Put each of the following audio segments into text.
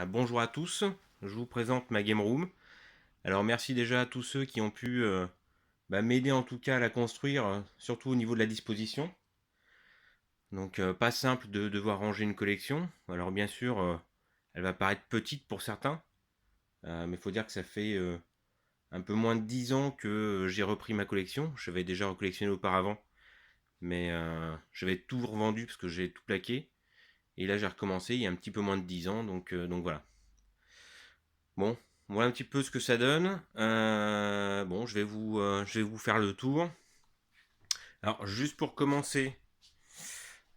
Bonjour à tous, je vous présente ma game room. Alors merci déjà à tous ceux qui ont pu m'aider en tout cas à la construire, surtout au niveau de la disposition. Donc pas simple de devoir ranger une collection. Alors bien sûr, elle va paraître petite pour certains, mais il faut dire que ça fait un peu moins de 10 ans que j'ai repris ma collection. J'avais déjà recollectionné auparavant, mais j'avais tout revendu parce que j'ai tout plaqué. Et là j'ai recommencé il y a un petit peu moins de 10 ans, donc voilà. Bon, voilà un petit peu ce que ça donne. Bon, je vais vous faire le tour. Alors, juste pour commencer,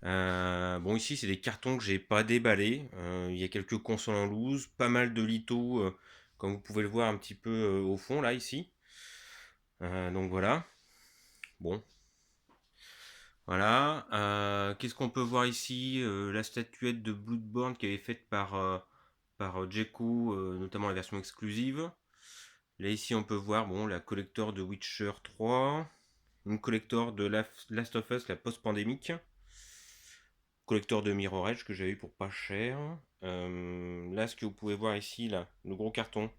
bon, ici, c'est des cartons que j'ai pas déballés. Il y a quelques consoles en loose, pas mal de lithos, comme vous pouvez le voir un petit peu au fond, là, ici. Donc voilà. Bon, voilà. Qu'est-ce qu'on peut voir ici? La statuette de Bloodborne qui avait faite par Jeko, notamment la version exclusive. Là, ici, on peut voir bon, la collector de Witcher 3, une collector de Last of Us, la post-pandémique, collector de Mirror Edge que j'avais eu pour pas cher. Là, ce que vous pouvez voir ici, là, le gros carton,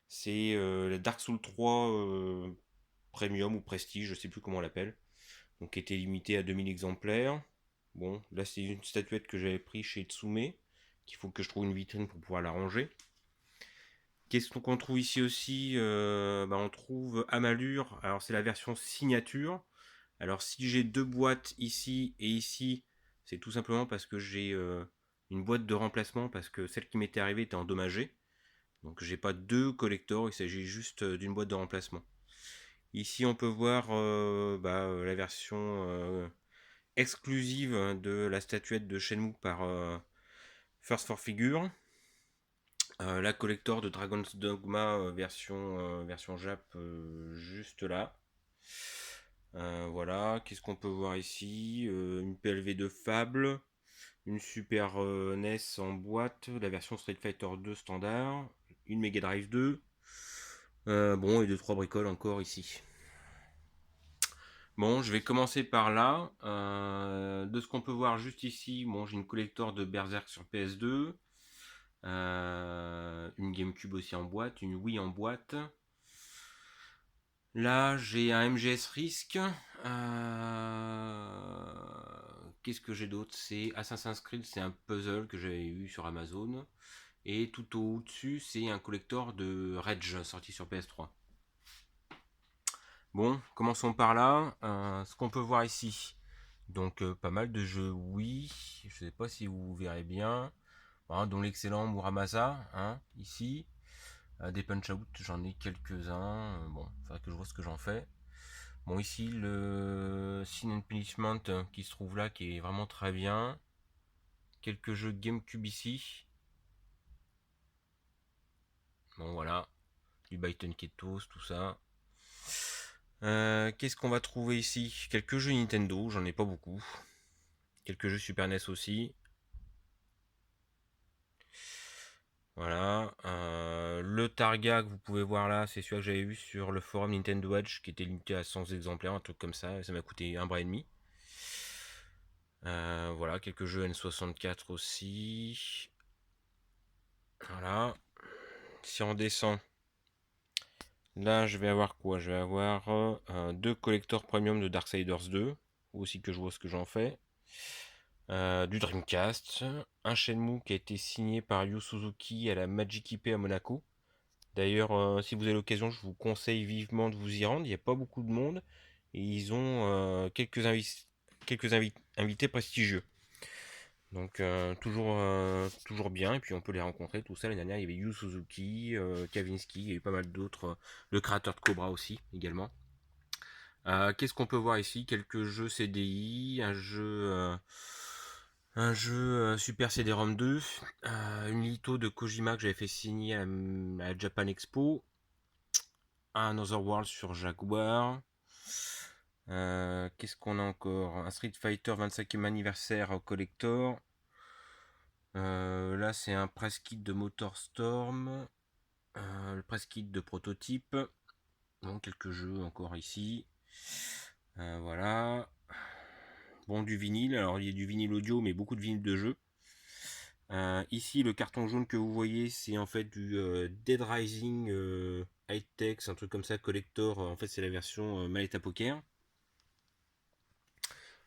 c'est la Dark Souls 3 Premium ou Prestige, je sais plus comment on l'appelle, donc qui était limité à 2000 exemplaires. Bon, là, c'est une statuette que j'avais pris chez Tsume, qu'il faut que je trouve une vitrine pour pouvoir la ranger. Qu'est-ce qu'on trouve ici aussi? On trouve Amalur. Alors c'est la version signature. Alors si j'ai deux boîtes ici et ici, c'est tout simplement parce que j'ai une boîte de remplacement parce que celle qui m'était arrivée était endommagée. Donc j'ai pas deux collectors, il s'agit juste d'une boîte de remplacement. Ici on peut voir la version exclusive de la statuette de Shenmue par First for Figure. La collector de Dragon's Dogma version Jap juste là. Voilà, qu'est-ce qu'on peut voir ici? Une PLV de Fable, une Super NES en boîte, la version Street Fighter 2 standard, une Mega Drive 2, bon et deux trois bricoles encore ici. Bon, je vais commencer par là. De ce qu'on peut voir juste ici, bon, j'ai une collector de Berserk sur PS2, une GameCube aussi en boîte, une Wii en boîte. Là, j'ai un MGS Risk. Qu'est-ce que j'ai d'autre? C'est Assassin's Creed, c'est un puzzle que j'avais eu sur Amazon. Et tout au-dessus, c'est un collector de Rage sorti sur PS3. Bon, commençons par là. Ce qu'on peut voir ici. Donc, pas mal de jeux Wii. Je ne sais pas si vous verrez bien. Voilà, dont l'excellent Muramasa, hein, ici. Des Punch-Out, j'en ai quelques-uns. Bon, il faudrait que je vois ce que j'en fais. Bon, ici, le Sin and Punishment qui se trouve là, qui est vraiment très bien. Quelques jeux GameCube ici. Bon, voilà. Du Byton Ketos, tout ça. Qu'est-ce qu'on va trouver ici? Quelques jeux Nintendo, j'en ai pas beaucoup. Quelques jeux Super NES aussi. Voilà. Le Targa que vous pouvez voir là, c'est celui que j'avais vu sur le forum Nintendo Edge qui était limité à 100 exemplaires, un truc comme ça. Ça m'a coûté un bras et demi. Voilà, quelques jeux N64 aussi. Voilà. Si on descend, là je vais avoir quoi? Je vais avoir deux collectors premium de Darksiders 2. Aussi que je vois ce que j'en fais. Du Dreamcast. Un Shenmue qui a été signé par Yu Suzuki à la Magic IP à Monaco. D'ailleurs, si vous avez l'occasion, je vous conseille vivement de vous y rendre. Il n'y a pas beaucoup de monde. Et ils ont quelques invités prestigieux. Donc toujours bien. Et puis on peut les rencontrer. Tout ça, l'année dernière, il y avait Yu Suzuki, Kavinsky, il y a eu pas mal d'autres. Le créateur de Cobra aussi, également. Qu'est-ce qu'on peut voir ici? Quelques jeux CDI, un jeu Super CD-ROM 2, une litho de Kojima que j'avais fait signer à Japan Expo, un Otherworld sur Jaguar. Qu'est-ce qu'on a encore? Un Street Fighter 25e anniversaire collector. Là, c'est un press kit de Motorstorm, le press kit de prototype. Donc, quelques jeux encore ici. Voilà. Bon, du vinyle. Alors, il y a du vinyle audio, mais beaucoup de vinyle de jeu. Ici, le carton jaune que vous voyez, c'est en fait du Dead Rising High Tech, un truc comme ça, collector. En fait, c'est la version Maleta Poker.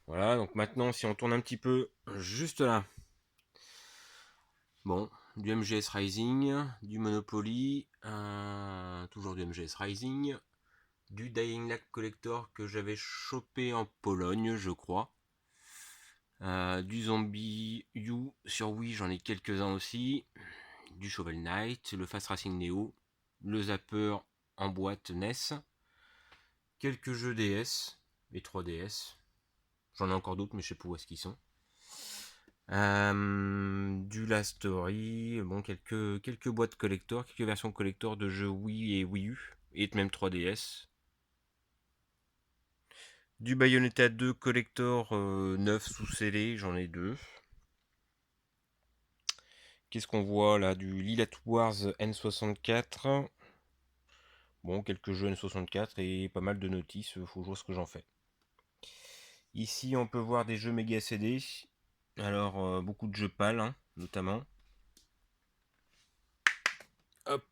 Voilà, donc maintenant, si on tourne un petit peu juste là, bon, du MGS Rising, du Monopoly, toujours du MGS Rising, du Dying Light Collector que j'avais chopé en Pologne, je crois. Du Zombie U sur Wii, j'en ai quelques-uns aussi. Du Shovel Knight, le Fast Racing Neo, le Zapper en boîte NES, quelques jeux DS et 3DS. J'en ai encore d'autres, mais je sais pas où est-ce qu'ils sont. Du Last Story, bon, quelques boîtes collector, quelques versions collector de jeux Wii et Wii U, et même 3DS. Du Bayonetta 2 collector neuf sous scellé, j'en ai deux. Qu'est-ce qu'on voit là? Du Lilat Wars N64. Bon, quelques jeux N64 et pas mal de notices, faut voir ce que j'en fais. Ici, on peut voir des jeux Mega CD. Alors, beaucoup de jeux PAL, hein, notamment. Hop,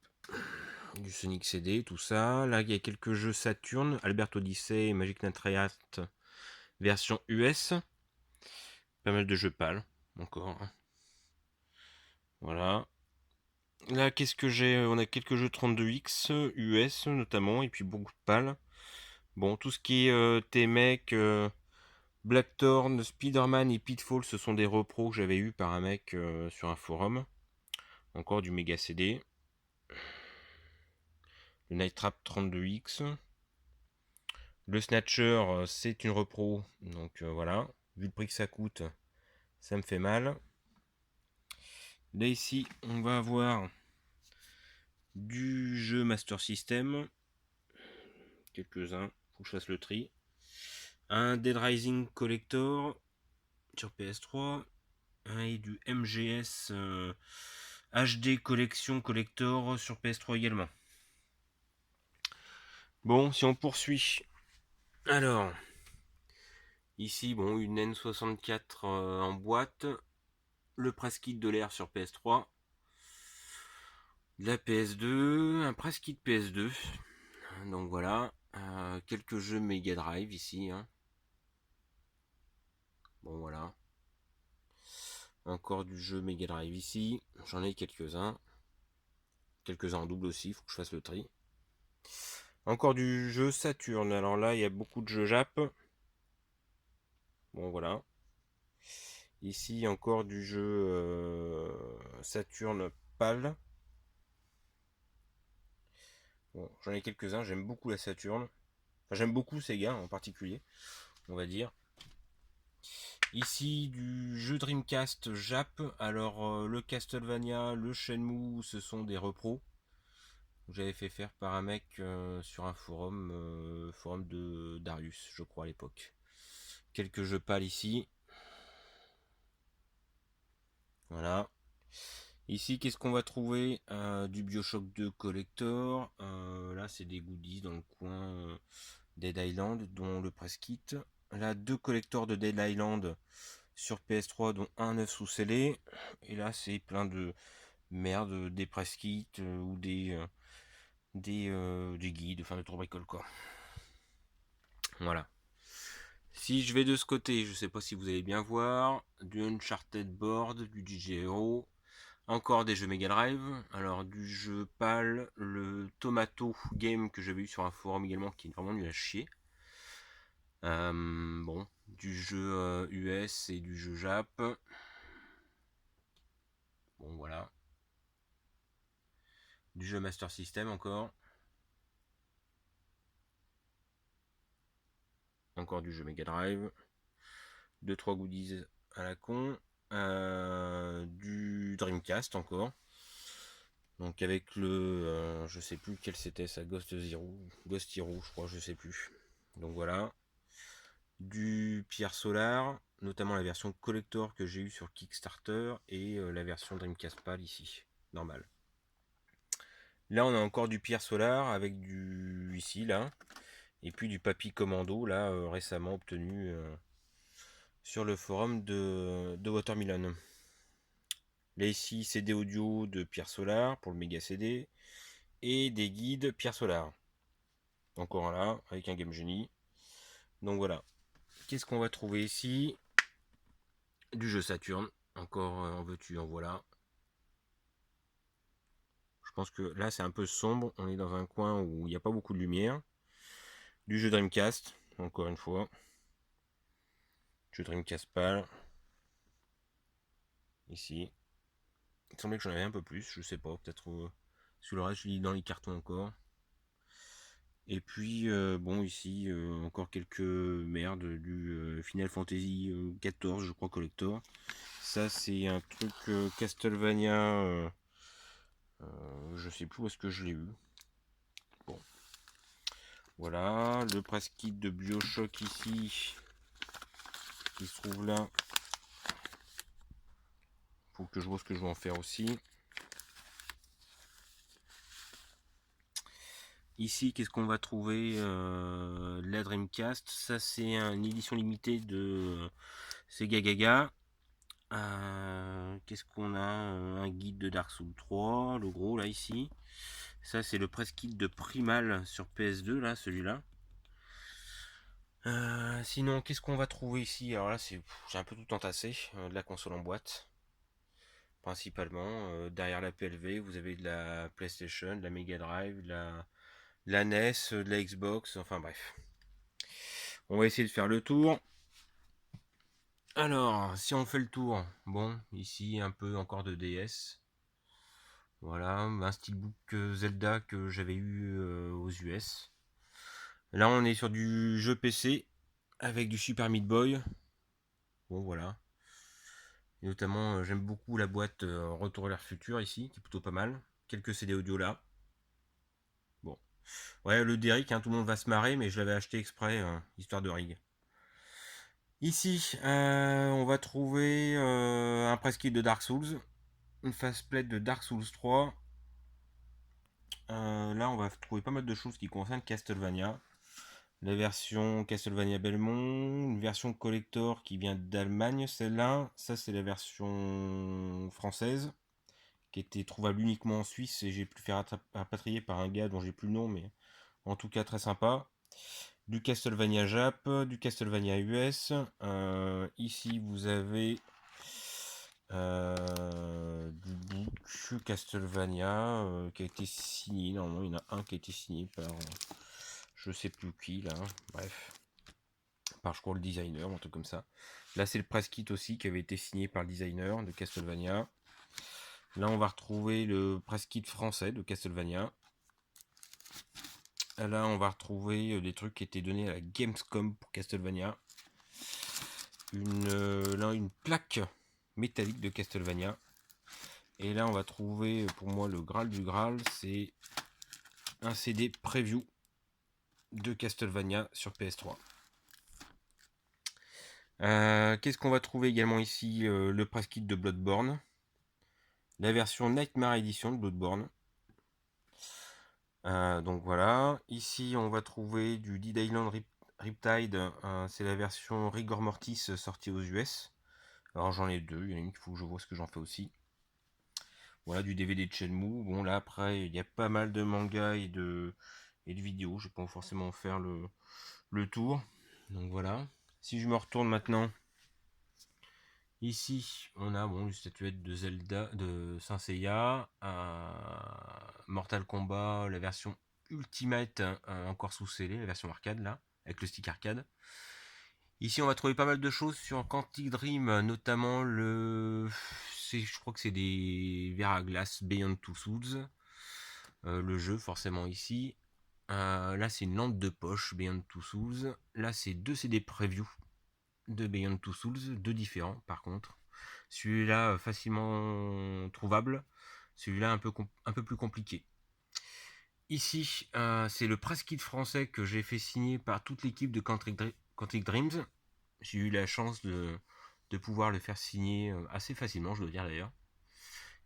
du Sonic CD, tout ça. Là, il y a quelques jeux Saturn, Albert Odyssey, Magic Knight Triath, version US. Pas mal de jeux PAL, encore. Voilà. Là, qu'est-ce que j'ai? On a quelques jeux 32X, US notamment, et puis beaucoup de PAL. Bon, tout ce qui est T-Mech, Blackthorn, Spider-Man et Pitfall, ce sont des repros que j'avais eu par un mec sur un forum. Encore du Mega CD. Le Night Trap 32X. Le Snatcher, c'est une repro. Donc voilà. Vu le prix que ça coûte, ça me fait mal. Là ici, on va avoir du jeu Master System. Quelques-uns. Faut que je fasse le tri. Un Dead Rising Collector sur PS3. Et du MGS HD Collection Collector sur PS3 également. Bon, si on poursuit. Alors, ici, bon, une N64 en boîte. Le press kit de l'air sur PS3. La PS2, un press kit PS2. Donc voilà. Quelques jeux Mega Drive ici. Hein. Bon voilà. Encore du jeu Mega Drive ici. J'en ai quelques-uns. Quelques-uns en double aussi, faut que je fasse le tri. Encore du jeu Saturn. Alors là, il y a beaucoup de jeux Jap. Bon voilà. Ici, encore du jeu Saturn PAL. Bon, j'en ai quelques-uns, j'aime beaucoup la Saturn. Enfin, j'aime beaucoup Sega en particulier, on va dire. Ici, du jeu Dreamcast Jap. Alors, le Castlevania, le Shenmue, ce sont des repros. J'avais fait faire par un mec sur un forum de Darius, je crois, à l'époque. Quelques jeux PAL ici. Voilà. Ici, qu'est-ce qu'on va trouver? Du Bioshock 2 Collector. Là, c'est des goodies dans le coin Dead Island, dont le press kit. Là, deux collectors de Dead Island sur PS3, dont un neuf sous scellé. Et là, c'est plein de merde, des press kits ou des guides, enfin de tour bricole quoi. Voilà. Si je vais de ce côté, je sais pas si vous allez bien voir, du Uncharted Board, du DJ Hero, encore des jeux Mega Drive, alors du jeu PAL, le Tomato Game que j'avais eu sur un forum également qui est vraiment nul à chier. Bon, du jeu US et du jeu Jap. Bon voilà. Du jeu Master System encore. Encore du jeu Mega Drive. 2-3 goodies à la con. Du Dreamcast encore. Donc avec le, je sais plus quel c'était ça, Ghost Hero, je crois, je sais plus. Donc voilà. Du Pierre Solar, notamment la version collector que j'ai eu sur Kickstarter et la version Dreamcast PAL ici, normal. Là on a encore du Pierre Solar avec du ici là, et puis du Papy Commando là récemment obtenu sur le forum de Watermelon. Là ici, CD audio de Pierre Solar pour le méga CD. Et des guides Pierre Solar. Encore un là, avec un Game Genie. Donc voilà. Qu'est-ce qu'on va trouver ici? Du jeu Saturn. Encore en veux-tu, en voilà. Je pense que là c'est un peu sombre. On est dans un coin où il n'y a pas beaucoup de lumière. Du jeu Dreamcast, encore une fois. Jeu Dreamcast pâle. Ici. Il semblait que j'en avais un peu plus, je sais pas, peut-être sur le reste je lis dans les cartons encore. Et puis bon ici encore quelques merdes du Final Fantasy 14 je crois collector. Ça c'est un truc Castlevania, je sais plus où est-ce que je l'ai eu. Bon. Voilà, le press kit de Bioshock ici, qui se trouve là. Faut que je vois ce que je vais en faire aussi. Ici, qu'est-ce qu'on va trouver? La Dreamcast. Ça, c'est une édition limitée de Sega Gaga. Qu'est-ce qu'on a? Un guide de Dark Souls 3, le gros là ici. Ça, c'est le press kit de Primal sur PS2, là, celui-là. Sinon, qu'est-ce qu'on va trouver ici? Alors là, j'ai un peu tout entassé. De la console en boîte, principalement. Derrière la PLV, vous avez de la PlayStation, de la Mega Drive, de la NES, de la Xbox, enfin bref. On va essayer de faire le tour. Alors, si on fait le tour, bon, ici un peu encore de DS. Voilà, un steelbook Zelda que j'avais eu aux US. Là, on est sur du jeu PC avec du Super Meat Boy. Bon, voilà. Et notamment, j'aime beaucoup la boîte Retour vers le futur ici, qui est plutôt pas mal. Quelques CD audio là. Bon. Ouais, le Derrick, hein, tout le monde va se marrer, mais je l'avais acheté exprès, histoire de rig. Ici, on va trouver un press kit de Dark Souls, une faceplate de Dark Souls 3. Là, on va trouver pas mal de choses qui concernent Castlevania. La version Castlevania Belmont, une version collector qui vient d'Allemagne, celle-là. Ça, c'est la version française, qui était trouvable uniquement en Suisse et j'ai pu faire rapatrier par un gars dont j'ai plus le nom, mais en tout cas très sympa. Du Castlevania Jap, du Castlevania US. Ici, vous avez du book Castlevania qui a été signé. Normalement, il y en a un qui a été signé par je sais plus qui là. Bref, par je crois le designer, un truc comme ça. Là, c'est le press kit aussi qui avait été signé par le designer de Castlevania. Là, on va retrouver le press kit français de Castlevania. Là, on va retrouver des trucs qui étaient donnés à la Gamescom pour Castlevania. Là, une plaque métallique de Castlevania. Et là, on va trouver pour moi le Graal du Graal, c'est un CD preview de Castlevania sur PS3. Qu'est-ce qu'on va trouver également ici? Le press kit de Bloodborne. La version Nightmare Edition de Bloodborne. Donc voilà. Ici, on va trouver du Dead Island Riptide. C'est la version Rigor Mortis sortie aux US. Alors j'en ai deux. Il y en a une qu'il faut que je vois ce que j'en fais aussi. Voilà, du DVD de Shenmue. Bon, là, après, il y a pas mal de mangas et de vidéos. Je vais pas forcément faire le tour. Donc voilà. Si je me retourne maintenant, ici, on a bon, une statuette de Zelda, de Saint Seiya, Mortal Kombat, la version Ultimate, encore sous scellé, la version arcade là, avec le stick arcade. Ici, on va trouver pas mal de choses sur Quantic Dream, notamment je crois que c'est des verres à glace Beyond Two Souls. Le jeu, forcément ici. Là, c'est une lampe de poche Beyond Two Souls. Là, c'est deux CD preview de Beyond Two Souls, deux différents par contre. Celui-là facilement trouvable, celui-là un peu plus compliqué. Ici, c'est le press kit français que j'ai fait signer par toute l'équipe de Quantic Dreams. J'ai eu la chance de pouvoir le faire signer assez facilement, je dois dire d'ailleurs.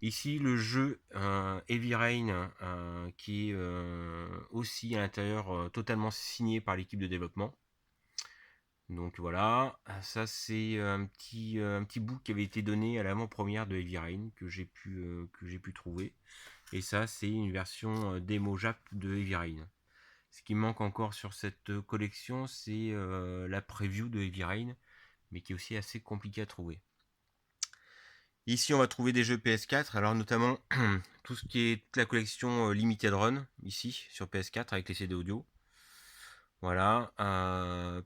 Ici, le jeu Heavy Rain, qui est aussi à l'intérieur totalement signé par l'équipe de développement. Donc voilà, ça c'est un petit bout qui avait été donné à l'avant-première de Heavy Rain que j'ai pu trouver. Et ça c'est une version démo Jap de Heavy Rain. Ce qui manque encore sur cette collection, c'est la preview de Heavy Rain, mais qui est aussi assez compliqué à trouver. Ici, on va trouver des jeux PS4, alors notamment tout ce qui est toute la collection Limited Run, ici, sur PS4, avec les CD audio. Voilà.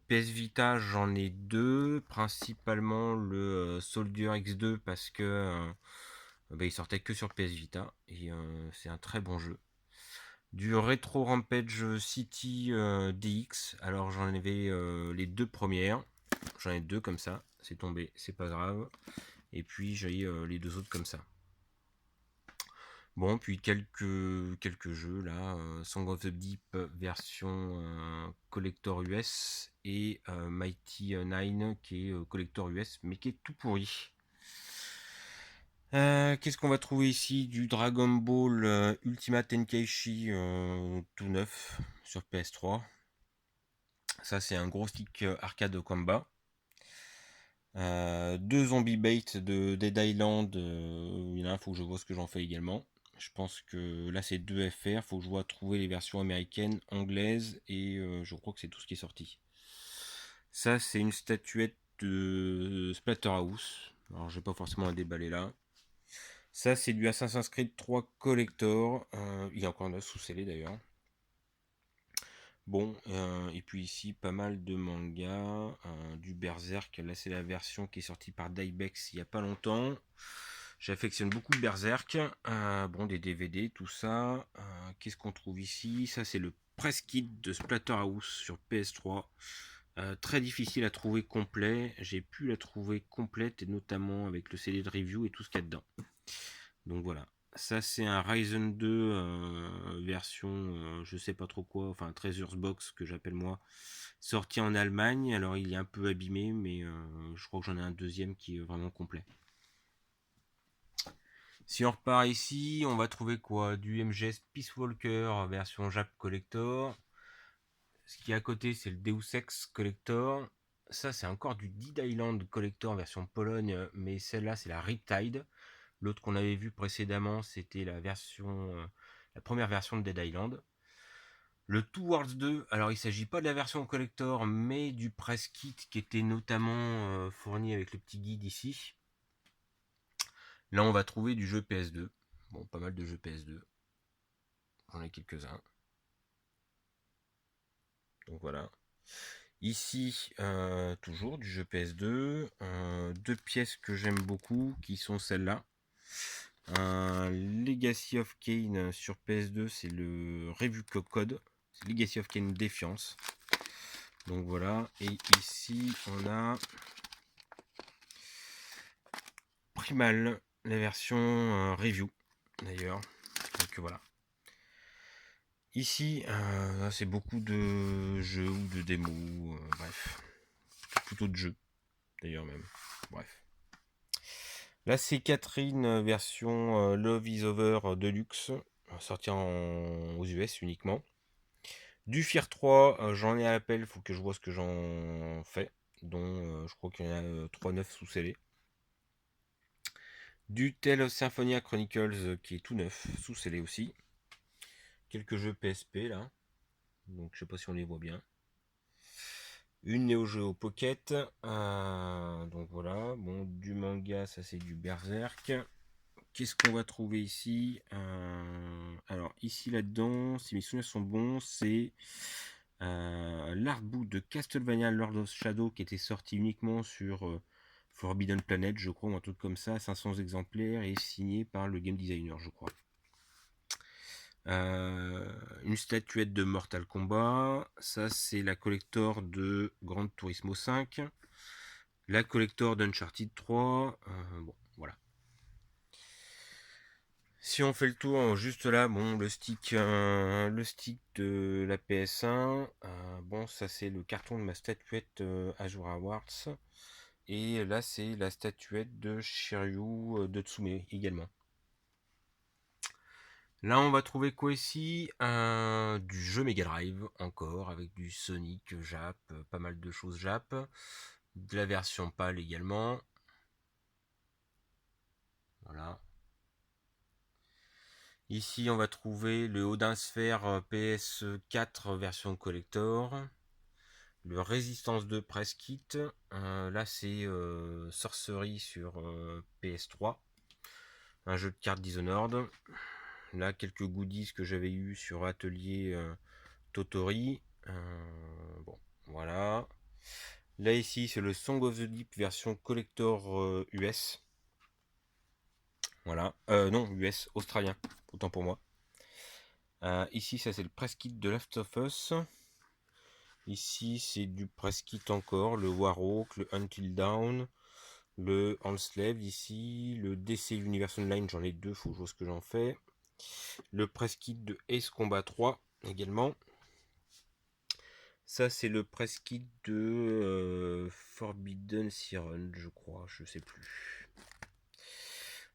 PS Vita, j'en ai deux, principalement le Soldier X2, parce que il sortait que sur PS Vita, et c'est un très bon jeu. Du Retro Rampage City DX, alors j'en avais les deux premières, j'en ai deux comme ça, c'est tombé, c'est pas grave. Et puis j'ai les deux autres comme ça. Bon, puis quelques jeux là, Song of the Deep version collector US et Mighty Nine qui est collector US mais qui est tout pourri. Qu'est-ce qu'on va trouver ici? Du Dragon Ball Ultimate Tenkaichi tout neuf sur PS3. Ça c'est un gros stick arcade combat. Deux Zombie Bait de Dead Island. Il y en a un, faut que je vois ce que j'en fais également. Je pense que là c'est 2 FR, faut que je vois trouver les versions américaines, anglaises et je crois que c'est tout ce qui est sorti. Ça c'est une statuette de Splatterhouse. Alors je vais pas forcément la déballer là. Ça c'est du Assassin's Creed 3 Collector. Il y a encore un sous-scellé d'ailleurs. Bon, et puis ici pas mal de mangas, du Berserk. Là c'est la version qui est sortie par Dybex il y a pas longtemps. J'affectionne beaucoup le Berserk. Bon, des DVD, tout ça. Qu'est-ce qu'on trouve ici? Ça c'est le press kit de Splatterhouse sur PS3. Très difficile à trouver complet. J'ai pu la trouver complète, et notamment avec le CD de review et tout ce qu'il y a dedans. Donc voilà. Ça c'est un Ryzen 2 version je sais pas trop quoi, enfin Treasures Box que j'appelle moi, sorti en Allemagne. Alors il est un peu abîmé, mais je crois que j'en ai un deuxième qui est vraiment complet. Si on repart ici, on va trouver quoi? Du MGS Peace Walker version Jap Collector. Ce qui est à côté, c'est le Deus Ex Collector. Ça, c'est encore du Dead Island Collector version Pologne, mais celle-là, c'est la Riptide. L'autre qu'on avait vu précédemment, c'était la première version de Dead Island. Le Two Worlds 2, alors il ne s'agit pas de la version collector, mais du press kit qui était notamment fourni avec le petit guide ici. Là, on va trouver du jeu PS2. Bon, pas mal de jeux PS2. J'en ai quelques-uns. Donc voilà. Ici, toujours du jeu PS2. Deux pièces que j'aime beaucoup, qui sont celles-là. Un Legacy of Kain sur PS2, c'est le Review Code. C'est Legacy of Kain Défiance. Donc voilà. Et ici, on a Primal, la version review d'ailleurs. Donc voilà. Ici, c'est beaucoup de jeux ou de démos, bref. Plutôt de jeux, d'ailleurs même. Bref. Là, c'est Catherine version Love is Over Deluxe, sortie aux US uniquement. Du Fear 3, j'en ai à l'appel, faut que je vois ce que j'en fais. Dont je crois qu'il y en a 3-9 sous scellés. Du Tale of Symphonia Chronicles qui est tout neuf, sous scellé aussi. Quelques jeux PSP là. Donc je sais pas si on les voit bien. Une Neo Geo Pocket. Donc voilà. Bon, du manga, ça c'est du Berserk. Qu'est-ce qu'on va trouver ici? Alors ici là-dedans, si mes souvenirs sont bons, c'est l'artbook de Castlevania Lord of Shadow qui était sorti uniquement sur Forbidden Planet, je crois, ou un truc comme ça, 500 exemplaires, et signé par le game designer, je crois. Une statuette de Mortal Kombat, ça c'est la collector de Gran Turismo 5, la collector d'Uncharted 3, bon voilà. Si on fait le tour, juste là, bon, le stick de la PS1, bon, ça c'est le carton de ma statuette Azure Awards, et là c'est la statuette de Shiryu de Tsume également. Là, on va trouver quoi ici? Du jeu Mega Drive, encore, avec du Sonic Jap, pas mal de choses Jap. De la version PAL également. Voilà. Ici, on va trouver le Odin Sphere PS4 version collector. Le Resistance 2 Press Kit. Là, c'est Sorcery sur PS3. Un jeu de cartes Dishonored. Là, quelques goodies que j'avais eu sur Atelier Totori. Bon, voilà. Là, ici, c'est le Song of the Deep version collector US. Voilà. Non, US, australien. Autant pour moi. Ici, ça, c'est le press kit de Last of Us. Ici, c'est du press kit encore. Le Warhawk, le Until Dawn, le Enslaved ici. Le DC Universe Online, j'en ai deux, faut que je vois ce que j'en fais. Le press kit de Ace Combat 3 également. Ça, c'est le press kit de Forbidden Siren, je crois, je sais plus.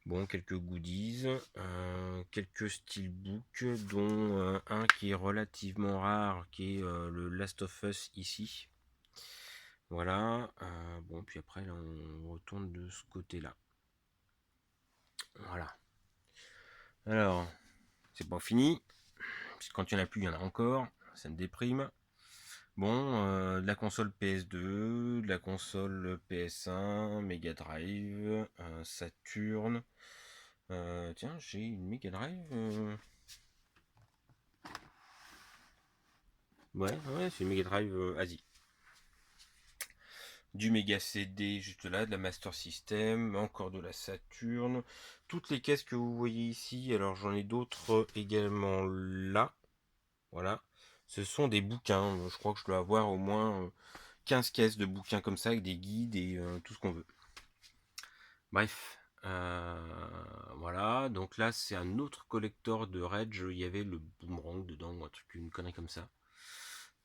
Bon, quelques goodies, quelques steelbooks, dont un qui est relativement rare, qui est le Last of Us ici. Voilà. Bon, puis après, là, on retourne de ce côté-là. Voilà. Alors, c'est pas fini. Puisque quand il n'y en a plus, il y en a encore. Ça me déprime. Bon, de la console PS2, de la console PS1, Mega Drive, Saturn. Tiens, j'ai une Mega Drive. Ouais, c'est une Mega Drive Asie. Du Mega CD juste là, de la Master System, encore de la Saturn. Toutes les caisses que vous voyez ici, alors j'en ai d'autres également là. Voilà. Ce sont des bouquins. Je crois que je dois avoir au moins 15 caisses de bouquins comme ça avec des guides et tout ce qu'on veut. Bref. Voilà. Donc là, c'est un autre collector de Rage. Il y avait le boomerang dedans, ou un truc, une connerie comme ça.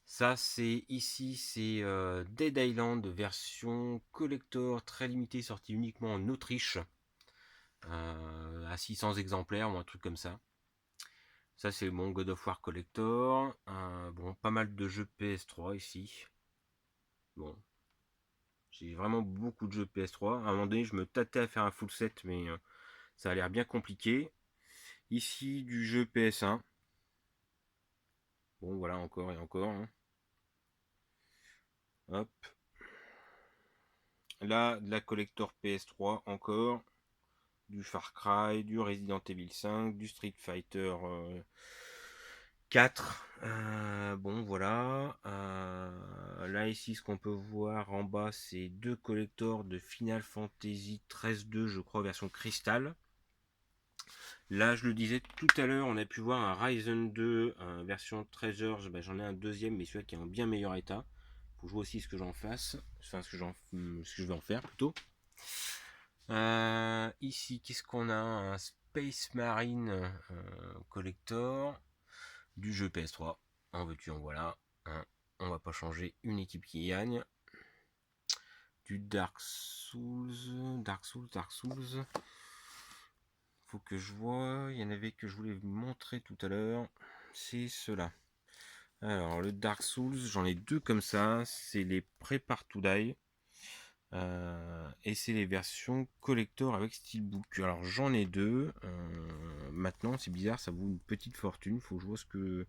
Ça, c'est ici, c'est Dead Island version collector très limitée, sortie uniquement en Autriche, à 600 exemplaires ou un truc comme ça. Ça, c'est mon God of War collector. Bon, pas mal de jeux PS3 ici. Bon, j'ai vraiment beaucoup de jeux PS3. À un moment donné, je me tâtais à faire un full set, mais ça a l'air bien compliqué. Ici, du jeu PS1. Bon, voilà, encore et encore. Hein. Hop. Là, de la collector PS3 encore. Du Far Cry, du Resident Evil 5, du Street Fighter 4. Bon, voilà. Là, ici, ce qu'on peut voir en bas, c'est deux collectors de Final Fantasy 13-2, je crois, version cristal. Là, je le disais tout à l'heure, on a pu voir un Ryzen 2 version Treasures. Ben, j'en ai un deuxième, mais celui-là qui est en bien meilleur état. Faut jouer aussi ce que j'en fasse. Enfin, ce que je vais en faire plutôt. Ici, qu'est-ce qu'on a? Un Space Marine Collector du jeu PS3. En veux-tu, en voilà. Hein, on va pas changer une équipe qui gagne. Du Dark Souls. Dark Souls. Faut que je vois. Il y en avait que je voulais vous montrer tout à l'heure. C'est cela. Alors, le Dark Souls, j'en ai deux comme ça. C'est les Prepare to Die. Et c'est les versions collector avec steelbook. Alors j'en ai deux. Maintenant c'est bizarre, ça vaut une petite fortune. Faut que je vois ce que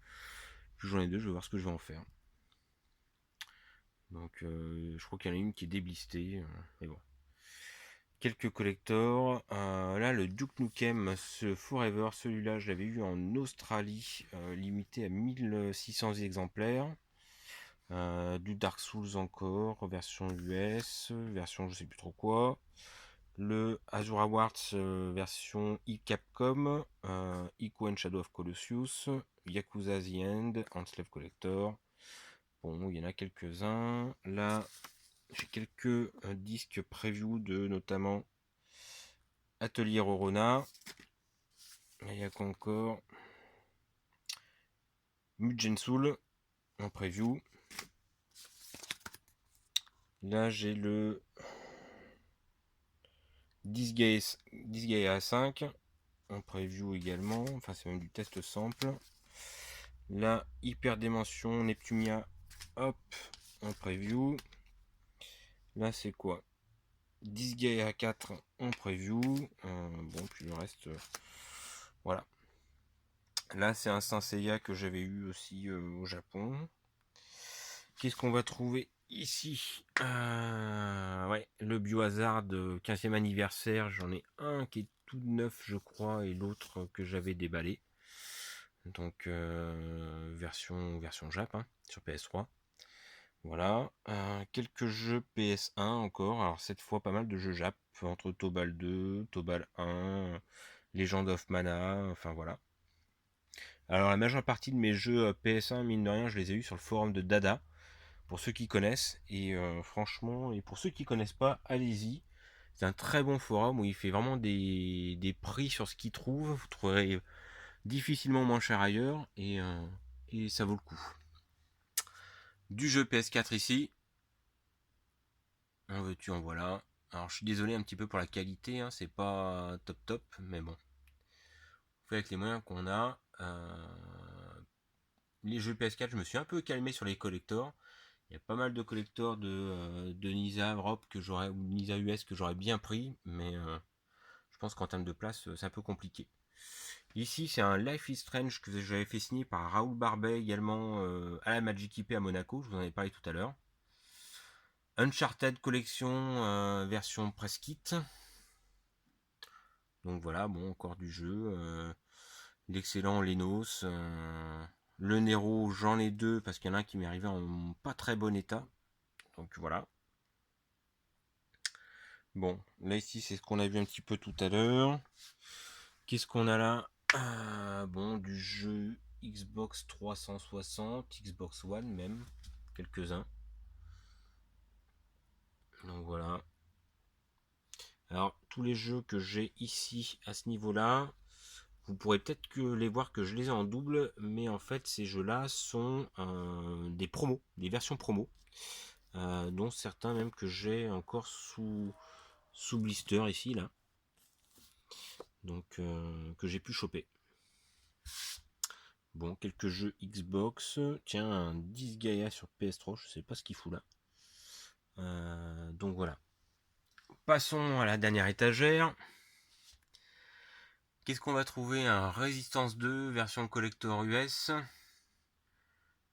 j'en ai deux. Je vais voir ce que je vais en faire. Donc je crois qu'il y en a une qui est déblistée. Mais bon. Quelques collectors. Là le Duke Nukem ce Forever, celui-là je l'avais eu en Australie, limité à 1600 exemplaires. Du Dark Souls encore, version US, version je sais plus trop quoi. Le Azure Awards version e-Capcom, Ico and Shadow of Colossus, Yakuza The End, Enslaved Collector. Bon, il y en a quelques-uns. Là, j'ai quelques disques preview de notamment Atelier Rorona. Il y a quoi encore? Mugen Soul en preview. Là, j'ai le Disgaea 5. en preview également. Enfin, c'est même du test simple. La Hyperdimension Neptunia, hop, en preview. Là, c'est quoi? Disgaea 4 en preview. Bon, puis le reste, voilà. Là, c'est un Saint Seiya que j'avais eu aussi au Japon. Qu'est-ce qu'on va trouver ici? Ouais, le Biohazard 15e anniversaire. J'en ai un qui est tout neuf, je crois, et l'autre que j'avais déballé. Donc, version Jap, hein, sur PS3. Voilà. Quelques jeux PS1 encore. Alors, cette fois, pas mal de jeux Jap. Entre Tobal 2, Tobal 1, Legend of Mana. Enfin, voilà. Alors, la majeure partie de mes jeux PS1, mine de rien, je les ai eus sur le forum de Dada. Pour ceux qui connaissent, et franchement, et pour ceux qui connaissent pas, allez-y. C'est un très bon forum où il fait vraiment des prix sur ce qu'il trouve. Vous trouverez difficilement moins cher ailleurs, et ça vaut le coup. Du jeu PS4 ici. En veux-tu, en voilà. Alors je suis désolé un petit peu pour la qualité, hein, c'est pas top top, mais bon. On fait avec les moyens qu'on a. Les jeux PS4, je me suis un peu calmé sur les collectors. Il y a pas mal de collectors de Nisa Europe que j'aurais, ou Nisa US que j'aurais bien pris, mais je pense qu'en termes de place, c'est un peu compliqué. Ici, c'est un Life is Strange que j'avais fait signer par Raoul Barbet également à la Magic IP à Monaco, je vous en ai parlé tout à l'heure. Uncharted Collection version Press Kit. Donc voilà, bon, encore du jeu. L'excellent Lenos. Le Nero, j'en ai deux parce qu'il y en a un qui m'est arrivé en pas très bon état. Donc voilà. Bon, là ici c'est ce qu'on a vu un petit peu tout à l'heure. Qu'est-ce qu'on a là? Bon, du jeu Xbox 360, Xbox One même, quelques-uns. Donc voilà. Alors, tous les jeux que j'ai ici à ce niveau-là, vous pourrez peut-être que les voir que je les ai en double, mais en fait, ces jeux-là sont des promos, des versions promo, dont certains même que j'ai encore sous blister ici, là. Donc, que j'ai pu choper. Bon, quelques jeux Xbox. Tiens, un Disgaea sur PS3, je sais pas ce qu'il fout là. Donc voilà. Passons à la dernière étagère. Qu'est-ce qu'on va trouver? Un Resistance 2 version collector US.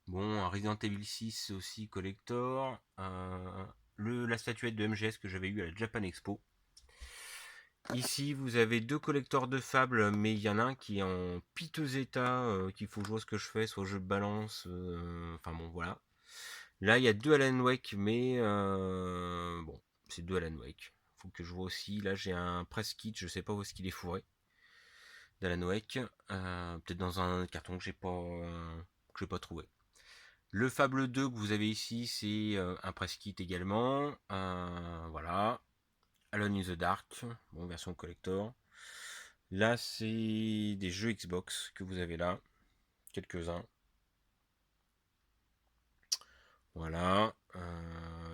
Bon, un Resident Evil 6 aussi collector. La statuette de MGS que j'avais eu à la Japan Expo. Ici, vous avez deux collectors de Fable, mais il y en a un qui est en piteux état, qu'il faut que je vois ce que je fais, soit je balance, enfin bon, voilà. Là, il y a deux Alan Wake, mais bon, c'est deux Alan Wake. Faut que je vois aussi. Là, j'ai un press kit, je sais pas où est-ce qu'il est fourré d'Alan Wake, peut-être dans un carton que j'ai pas trouvé. Le Fable 2 que vous avez ici, c'est un press kit également. Voilà. Alone in the Dark, bon, version collector. Là, c'est des jeux Xbox que vous avez là, quelques-uns. Voilà.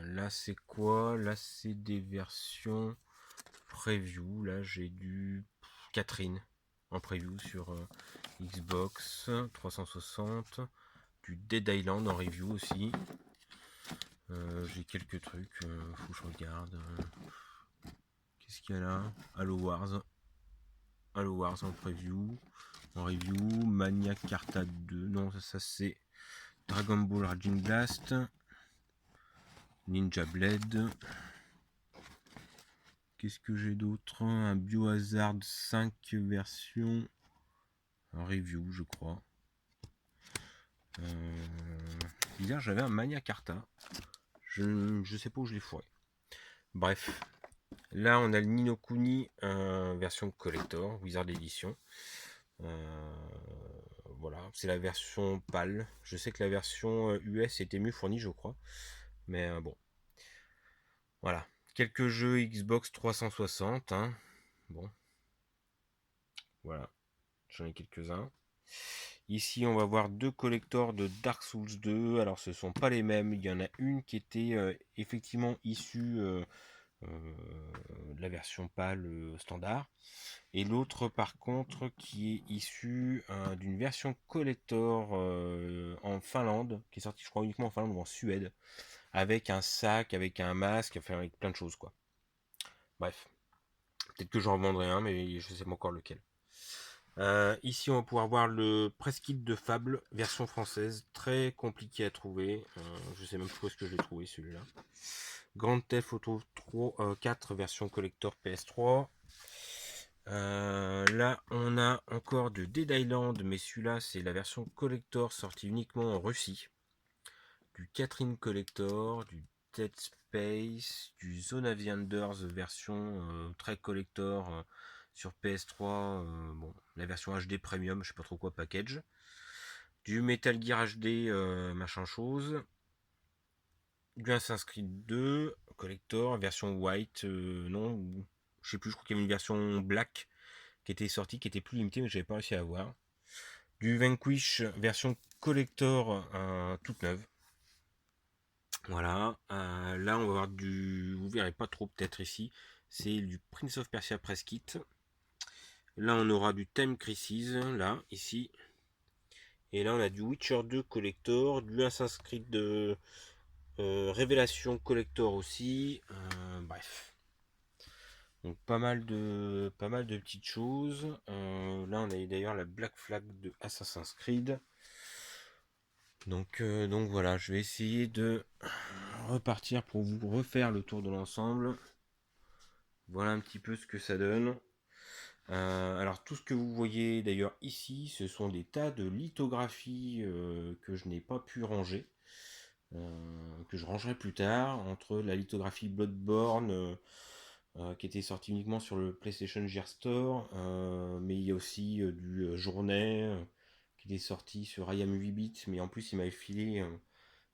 Là, c'est quoi? Là, c'est des versions preview. Là, j'ai du Catherine en preview sur Xbox 360. Du Dead Island en review aussi. J'ai quelques trucs. Faut que je regarde. Qu'est-ce qu'il y a là? Halo Wars. Halo Wars en preview. En review. Maniac Carta 2. Non, ça c'est Dragon Ball Raging Blast. Ninja Blade. Qu'est-ce que j'ai d'autre? Un Biohazard 5 version en review, je crois. Bizarre, j'avais un Mania Carta. Je sais pas où je l'ai fourré. Bref. Là, on a le Ni no Kuni version collector, Wizard Edition. Voilà, c'est la version PAL. Je sais que la version US était mieux fournie, je crois. Mais bon. Voilà. Quelques jeux Xbox 360. Hein. Bon. Voilà. J'en ai quelques-uns. Ici, on va voir deux collectors de Dark Souls 2. Alors, ce ne sont pas les mêmes. Il y en a une qui était effectivement issue la version pâle standard. Et l'autre par contre qui est issu d'une version collector en Finlande, qui est sortie je crois uniquement en Finlande ou en Suède, avec un sac, avec un masque, enfin avec plein de choses quoi. Bref, peut-être que j'en revendrai un, mais je sais pas encore lequel. Ici, on va pouvoir voir le press kit de Fable, version française, très compliqué à trouver. Je sais même plus où est-ce que je l'ai trouvé celui-là. Grand Theft Auto 4, version collector PS3. Là, on a encore de Dead Island, mais celui-là, c'est la version collector sortie uniquement en Russie. Du Catherine Collector, du Dead Space, du Zone of the Enders version très collector sur PS3. Bon, la version HD Premium, je sais pas trop quoi, package. Du Metal Gear HD machin chose. Du Assassin's Creed 2 collector, version white, non, je sais plus, je crois qu'il y avait une version black qui était sortie, qui était plus limitée, mais j'avais pas réussi à avoir. Du Vanquish version collector toute neuve. Voilà. Là, on va avoir du. Vous verrez pas trop peut-être ici. C'est du Prince of Persia Press Kit. Là, on aura du Time Crisis, là, ici. Et là, on a du Witcher 2 Collector, du Assassin's Creed de Révélation Collector aussi. Bref. Donc pas mal de petites choses. Là, on a d'ailleurs la Black Flag de Assassin's Creed. Donc voilà, je vais essayer de repartir pour vous refaire le tour de l'ensemble. Voilà un petit peu ce que ça donne. Alors tout ce que vous voyez d'ailleurs ici, ce sont des tas de lithographies que je n'ai pas pu ranger, que je rangerai plus tard, entre la lithographie Bloodborne qui était sortie uniquement sur le PlayStation Gear Store, mais il y a aussi du Journée qui était sorti sur IM 8 bits, mais en plus il m'avait filé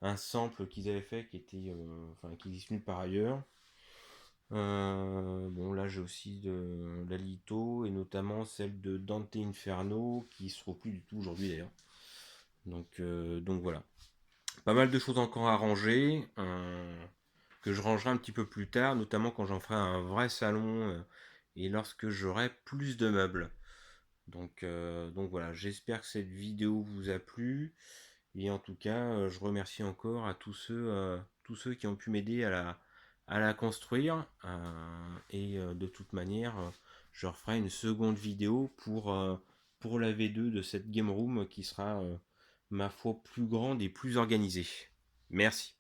un sample qu'ils avaient fait qui était, enfin qui existe nulle part ailleurs. Bon, là j'ai aussi de la litho et notamment celle de Dante Inferno qui se trouve plus du tout aujourd'hui d'ailleurs. Donc voilà. Pas mal de choses encore à ranger que je rangerai un petit peu plus tard, notamment quand j'en ferai un vrai salon et lorsque j'aurai plus de meubles. Donc voilà, j'espère que cette vidéo vous a plu. Et en tout cas, je remercie encore à tous ceux qui ont pu m'aider à la construire. Et de toute manière, je referai une seconde vidéo pour la V2 de cette game room qui sera, ma foi, plus grande et plus organisée. Merci.